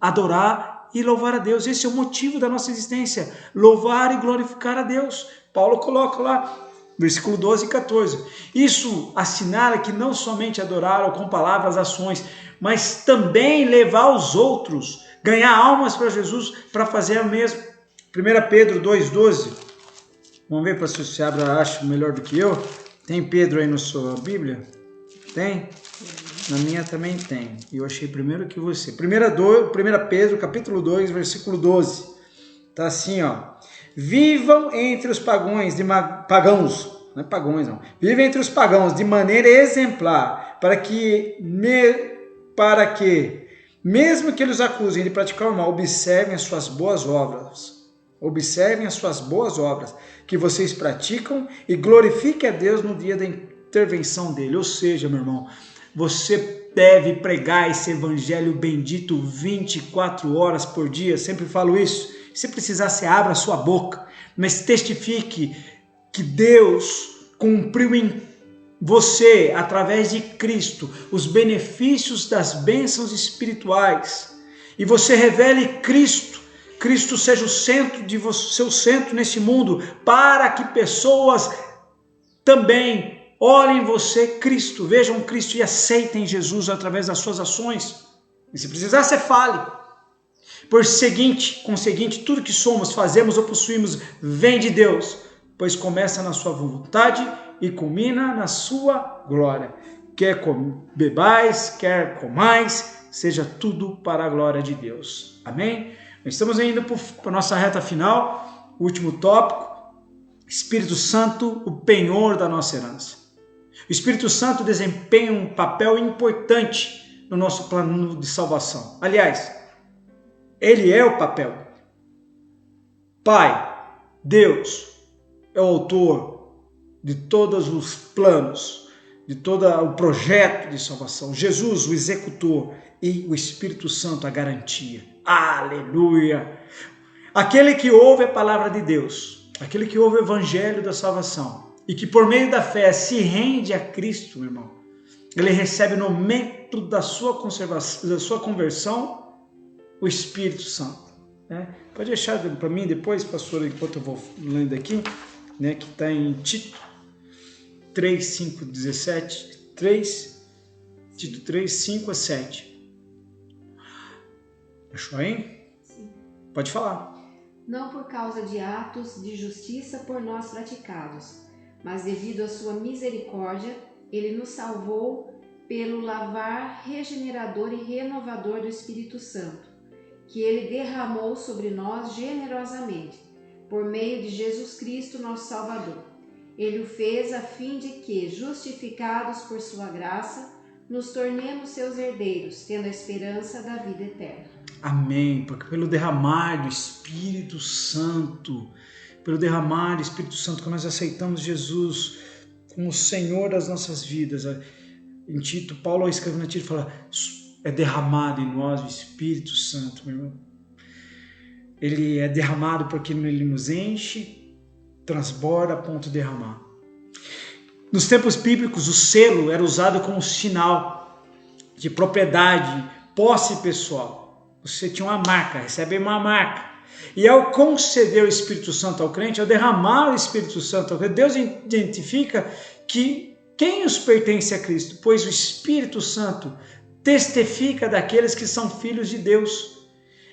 S1: adorar e louvar a Deus. Esse é o motivo da nossa existência, louvar e glorificar a Deus. Paulo coloca lá, versículo 12 e 14. Isso assinala que não somente adorar com palavras, ações, mas também levar os outros, ganhar almas para Jesus, para fazer o mesmo. 1 Pedro 2,12. Vamos ver, pastor, se Abra acha melhor do que eu. Tem Pedro aí na sua Bíblia? Tem? Na minha também tem. E eu achei primeiro que você. 1 Pedro, capítulo 2, versículo 12. Tá assim, ó. Vivam entre os pagãos, não é pagãos não. Vivem entre os pagãos de maneira exemplar, para que mesmo que eles acusem de praticar o mal, observem as suas boas obras. Observem as suas boas obras que vocês praticam e glorifiquem a Deus no dia da intervenção dele. Ou seja, meu irmão, você deve pregar esse evangelho bendito 24 horas por dia. Sempre falo isso. Se precisar, você abra a sua boca, mas testifique que Deus cumpriu em você, através de Cristo, os benefícios das bênçãos espirituais. E você revele Cristo seja o centro de você, seu centro nesse mundo, para que pessoas também olhem em você Cristo, vejam Cristo e aceitem Jesus através das suas ações. E se precisar, você fale. Conseguinte, tudo que somos, fazemos ou possuímos vem de Deus, pois começa na sua vontade e culmina na sua glória. Quer bebais, quer comais, seja tudo para a glória de Deus. Amém? Nós estamos indo para a nossa reta final, último tópico, Espírito Santo, o penhor da nossa herança. O Espírito Santo desempenha um papel importante no nosso plano de salvação. Aliás, ele é o papel. Pai, Deus, é o autor de todos os planos, de todo o projeto de salvação. Jesus, o executor, e o Espírito Santo, a garantia. Aleluia! Aquele que ouve a palavra de Deus, aquele que ouve o evangelho da salvação, e que por meio da fé se rende a Cristo, meu irmão, ele recebe no momento da sua conversão, o Espírito Santo. Né? Pode deixar para mim depois, pastor, enquanto eu vou lendo aqui, né, que está em Tito 3, 5, 17, 3, Tito 3, 5 a 7. Achou aí?
S2: Sim.
S1: Pode falar.
S2: Não por causa de atos de justiça por nós praticados, mas devido à sua misericórdia, ele nos salvou pelo lavar regenerador e renovador do Espírito Santo, que ele derramou sobre nós generosamente, por meio de Jesus Cristo, nosso Salvador. Ele o fez a fim de que, justificados por sua graça, nos tornemos seus herdeiros, tendo a esperança da vida eterna.
S1: Amém, porque pelo derramar do Espírito Santo, que nós aceitamos Jesus como o Senhor das nossas vidas. Em Tito, Paulo escreve na Tito e fala, é derramado em nós o Espírito Santo, meu irmão. Ele é derramado porque ele nos enche, transborda a ponto de derramar. Nos tempos bíblicos, o selo era usado como sinal de propriedade, posse pessoal. Você tinha uma marca, recebe uma marca. E ao conceder o Espírito Santo ao crente, ao derramar o Espírito Santo ao crente, Deus identifica que quem os pertence a Cristo, pois o Espírito Santo testifica daqueles que são filhos de Deus.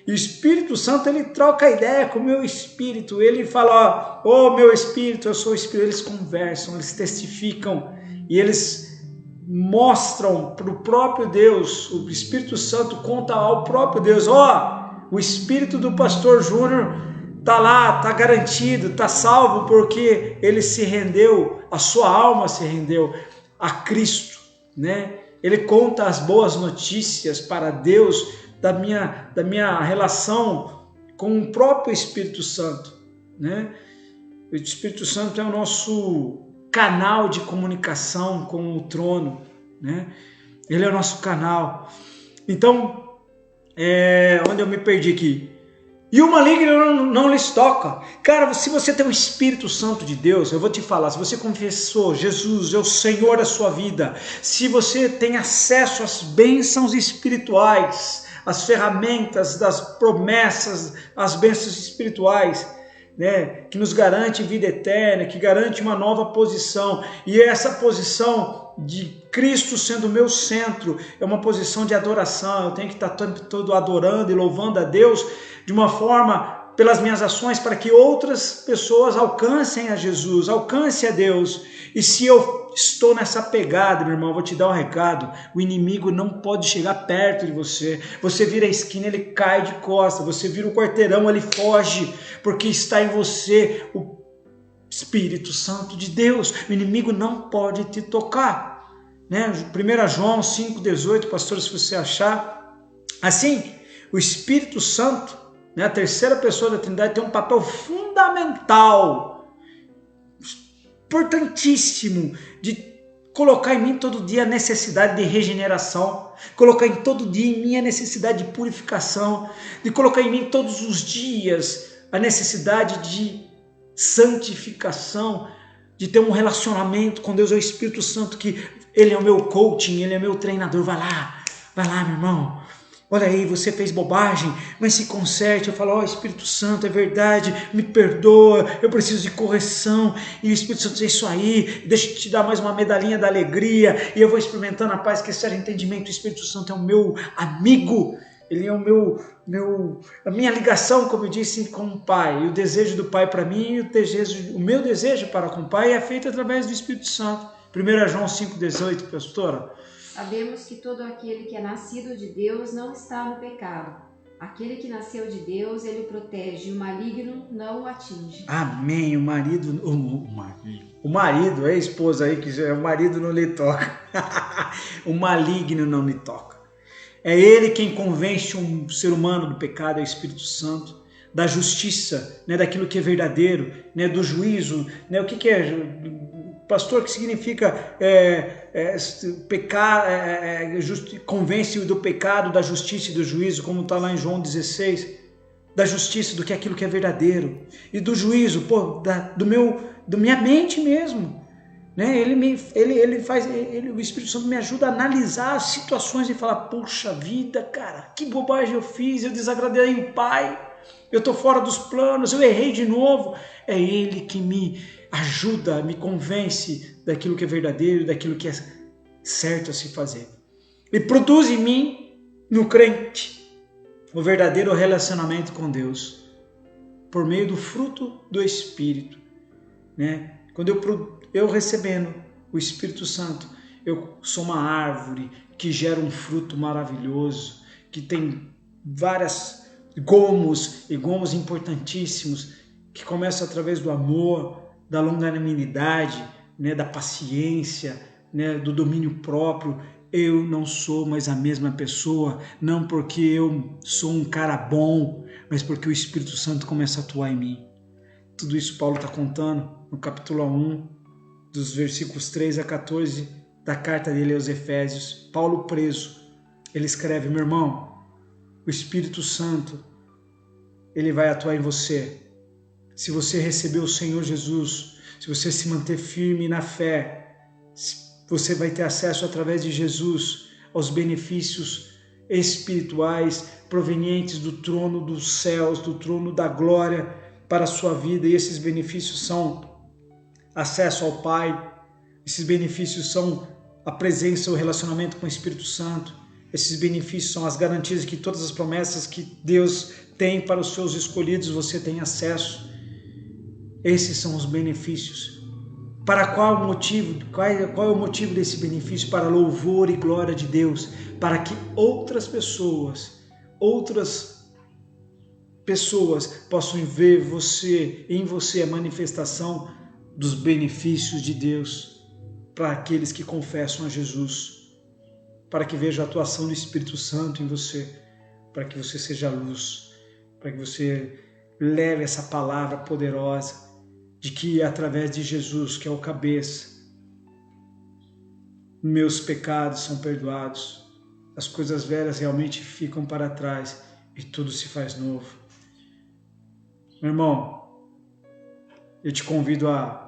S1: E o Espírito Santo, ele troca ideia com o meu espírito, ele fala, ó, meu espírito, eu sou o espírito, eles conversam, eles testificam e eles mostram para o próprio Deus, o Espírito Santo conta ao próprio Deus, o espírito do pastor Júnior está lá, está garantido, está salvo porque ele se rendeu, a sua alma se rendeu a Cristo, né? Ele conta as boas notícias para Deus da minha relação com o próprio Espírito Santo, né? O Espírito Santo é o nosso canal de comunicação com o trono, né? Ele é o nosso canal. Então, onde eu me perdi aqui? E o maligno não lhes toca. Cara, se você tem o Espírito Santo de Deus, eu vou te falar, se você confessou Jesus é o Senhor da sua vida, se você tem acesso às bênçãos espirituais, às ferramentas das promessas, as bênçãos espirituais, né, que nos garante vida eterna, que garante uma nova posição, e essa posição de Cristo sendo o meu centro, é uma posição de adoração, eu tenho que estar todo adorando e louvando a Deus de uma forma, pelas minhas ações, para que outras pessoas alcancem a Jesus, alcancem a Deus. E se eu estou nessa pegada, meu irmão, eu vou te dar um recado, o inimigo não pode chegar perto de você. Você vira a esquina, ele cai de costas, você vira o quarteirão, ele foge, porque está em você o Espírito Santo de Deus. O inimigo não pode te tocar, né? 1 João 5,18, pastor, se você achar. Assim, o Espírito Santo, né, a terceira pessoa da Trindade, tem um papel fundamental, importantíssimo, de colocar em mim todo dia a necessidade de regeneração, colocar em todo dia em mim a necessidade de purificação, de colocar em mim todos os dias a necessidade de santificação, de ter um relacionamento com Deus, é o Espírito Santo, que Ele é o meu coaching, Ele é meu treinador. Vai lá, meu irmão. Olha aí, você fez bobagem, mas se conserte. Eu falo, Espírito Santo, é verdade, me perdoa, eu preciso de correção. E o Espírito Santo diz, isso aí, deixa eu te dar mais uma medalhinha da alegria, e eu vou experimentando a paz que excede entendimento. O Espírito Santo é o meu amigo, ele é a minha ligação, como eu disse, com o Pai. E o desejo do Pai para mim, o meu desejo para com o Pai é feito através do Espírito Santo. 1 João 5,18, pastora.
S2: Sabemos que todo aquele que é nascido de Deus não está no pecado. Aquele que nasceu de Deus, ele o protege, e o maligno não o atinge.
S1: Amém. O marido, é a esposa aí, que o marido não lhe toca. O maligno não lhe toca. É ele quem convence um ser humano do pecado, é o Espírito Santo, da justiça, né, daquilo que é verdadeiro, né, do juízo, né, o que é... Pastor, que significa pecar, convence do pecado, da justiça e do juízo, como está lá em João 16, da justiça, do que é aquilo que é verdadeiro, e do juízo, do minha mente mesmo, né? O Espírito Santo me ajuda a analisar as situações e falar, poxa vida, cara, que bobagem eu fiz, eu desagradei o Pai, eu estou fora dos planos, eu errei de novo. É Ele que me ajuda, me convence daquilo que é verdadeiro, daquilo que é certo a se fazer. E produz em mim, no crente, o verdadeiro relacionamento com Deus, por meio do fruto do Espírito, né? Quando eu recebendo o Espírito Santo, eu sou uma árvore que gera um fruto maravilhoso, que tem várias gomos e gomos importantíssimos, que começam através do amor, da longanimidade, né, da paciência, né, do domínio próprio. Eu não sou mais a mesma pessoa, não porque eu sou um cara bom, mas porque o Espírito Santo começa a atuar em mim. Tudo isso Paulo está contando no capítulo 1, dos versículos 3 a 14 da carta dele aos Efésios. Paulo preso, ele escreve: meu irmão, o Espírito Santo, ele vai atuar em você. Se você receber o Senhor Jesus, se você se manter firme na fé, você vai ter acesso através de Jesus aos benefícios espirituais provenientes do trono dos céus, do trono da glória para a sua vida. E esses benefícios são acesso ao Pai, esses benefícios são a presença, o relacionamento com o Espírito Santo, esses benefícios são as garantias que todas as promessas que Deus tem para os seus escolhidos, você tem acesso. Esses são os benefícios. Para qual motivo? Qual é o motivo desse benefício? Para louvor e glória de Deus, para que outras pessoas possam ver em você a manifestação dos benefícios de Deus, para aqueles que confessam a Jesus, para que vejam a atuação do Espírito Santo em você, para que você seja luz, para que você leve essa palavra poderosa de que através de Jesus, que é o cabeça, meus pecados são perdoados, as coisas velhas realmente ficam para trás e tudo se faz novo. Meu irmão, eu te convido a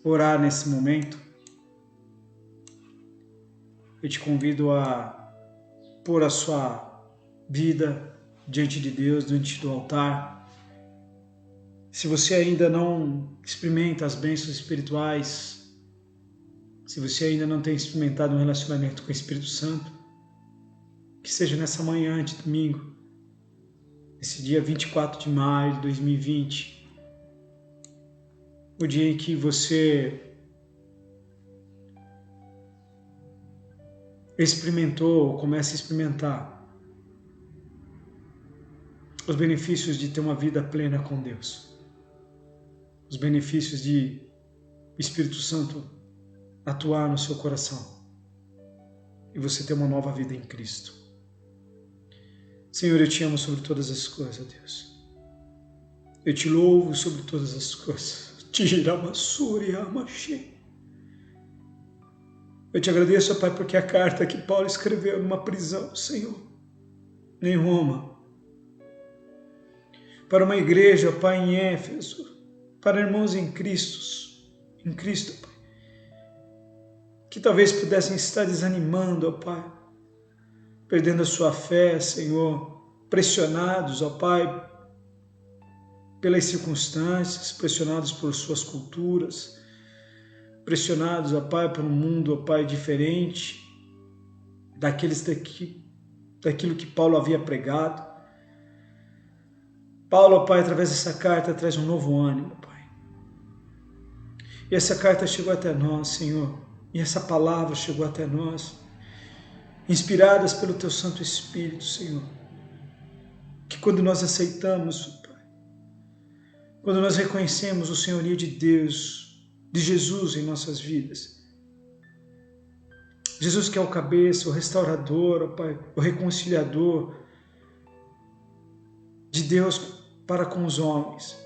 S1: orar nesse momento. Eu te convido a pôr a sua vida diante de Deus, diante do altar. Se você ainda não experimenta as bênçãos espirituais, se você ainda não tem experimentado um relacionamento com o Espírito Santo, que seja nessa manhã de domingo, esse dia 24 de maio de 2020, o dia em que você experimentou ou começa a experimentar os benefícios de ter uma vida plena com Deus, os benefícios de o Espírito Santo atuar no seu coração e você ter uma nova vida em Cristo. Senhor, eu te amo sobre todas as coisas, Deus. Eu te louvo sobre todas as coisas. Eu te agradeço, Pai, porque a carta que Paulo escreveu numa prisão, Senhor, em Roma, para uma igreja, Pai, em Éfeso, para irmãos em Cristo, Pai, que talvez pudessem estar desanimando, ó Pai, perdendo a sua fé, Senhor, pressionados, ó Pai, pelas circunstâncias, pressionados por suas culturas, pressionados, ó Pai, por um mundo, ó Pai, diferente daquilo que Paulo havia pregado. Paulo, ó Pai, através dessa carta, traz um novo ânimo, Pai. E essa carta chegou até nós, Senhor, e essa palavra chegou até nós, inspiradas pelo Teu Santo Espírito, Senhor, que quando nós aceitamos, Pai, quando nós reconhecemos o senhorio de Deus, de Jesus em nossas vidas, Jesus que é o cabeça, o restaurador, ó Pai, o reconciliador de Deus para com os homens,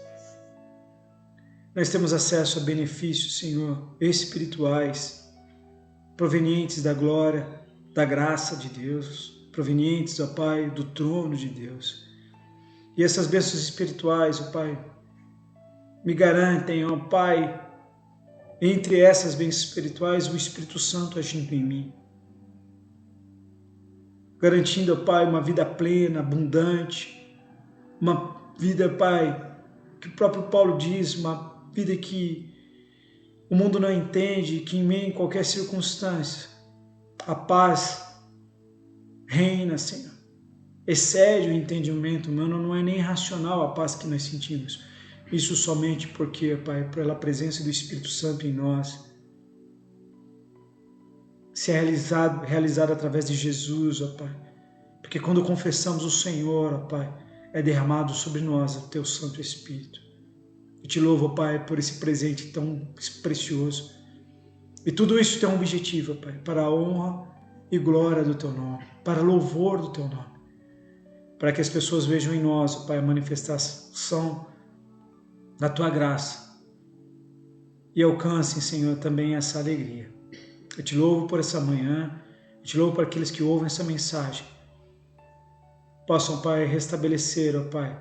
S1: nós temos acesso a benefícios, Senhor, espirituais, provenientes da glória, da graça de Deus, provenientes, ó Pai, do trono de Deus. E essas bênçãos espirituais, ó Pai, me garantem, ó Pai, entre essas bênçãos espirituais, o Espírito Santo agindo em mim, garantindo, ó Pai, uma vida plena, abundante, uma vida, Pai, que o próprio Paulo diz, uma vida que O mundo não entende que em meio a qualquer circunstância, a paz reina, Senhor. Excede o entendimento humano, não é nem racional a paz que nós sentimos. Isso somente porque, Pai, pela presença do Espírito Santo em nós, se é realizado através de Jesus, ó Pai. Porque quando confessamos o Senhor, ó Pai, é derramado sobre nós o Teu Santo Espírito. Eu te louvo, Pai, por esse presente tão precioso. E tudo isso tem um objetivo, Pai, para a honra e glória do Teu nome, para louvor do Teu nome. Para que as pessoas vejam em nós, Pai, a manifestação da Tua graça e alcancem, Senhor, também essa alegria. Eu te louvo por essa manhã, eu te louvo por aqueles que ouvem essa mensagem. Possam, Pai, restabelecer, ó Pai,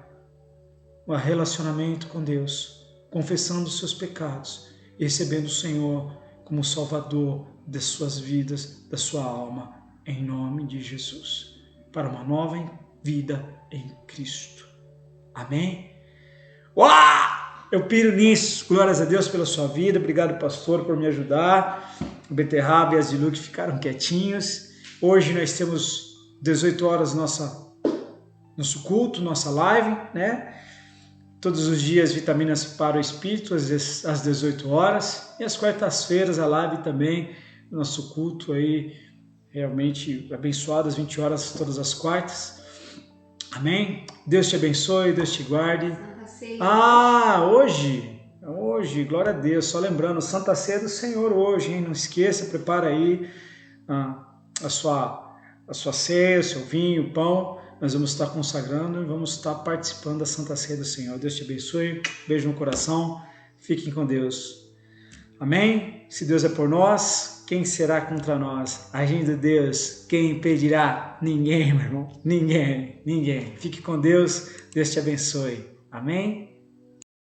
S1: um relacionamento com Deus, confessando os seus pecados e recebendo o Senhor como Salvador das suas vidas, da sua alma, em nome de Jesus, para uma nova vida em Cristo. Amém? Uau! Eu piro nisso. Glórias a Deus pela sua vida. Obrigado, pastor, por me ajudar. O Beterraba e as Diluc ficaram quietinhos. Hoje nós temos 18 horas nosso culto, nossa live, né? Todos os dias, vitaminas para o espírito, às 18 horas. E às quartas-feiras, a live também, nosso culto aí, realmente abençoado, às 20 horas, todas as quartas. Amém? Deus te abençoe, Deus te guarde. Hoje, glória a Deus. Só lembrando, Santa Ceia do Senhor hoje, hein? Não esqueça, prepara aí a sua ceia, o seu vinho, o pão. Nós vamos estar consagrando e vamos estar participando da Santa Ceia do Senhor. Deus te abençoe, beijo no coração, fiquem com Deus. Amém? Se Deus é por nós, quem será contra nós? Agindo Deus, quem impedirá? Ninguém, meu irmão, ninguém. Fique com Deus, Deus te abençoe. Amém?